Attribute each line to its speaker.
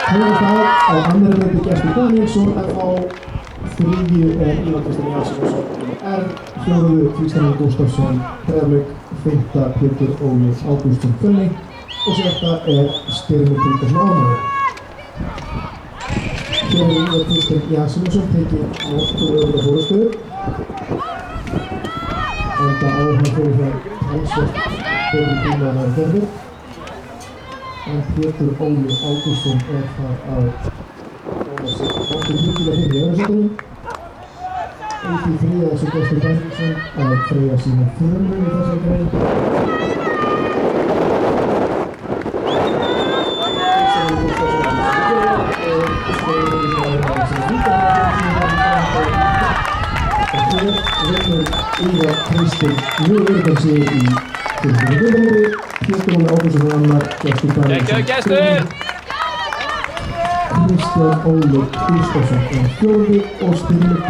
Speaker 1: Hefur það á annari reyndi Gestur Danielsson en á þriðju Ívar Kristinn Jasínsson R, fjóruðu Kristján Gústafsson Breiðablik, fimmta Pétur Óli Ágústsson Fjölni og sjötta Styrmir Tryggvason Ánægður. Hér Ívar Kristinn Jasínsson tekið nótt og öðru fórustu enda áhengi fyrir það talsvert fyrir tíma en aðeins en Pétur Óli Ágústsson þar á koma sig hóttur hlutulega fyrir í öðursætunum. Í þriðja þessu Gestur Danielsson að freyja sína þrömmur í þessari grein. Ívar Kristinn mjög öruggan sig í fyrstu gullhóri, Pétur Óli Ágústsson annar, Gestur Danielsson Kristján Óli Gústafsson fjórði og Styrmir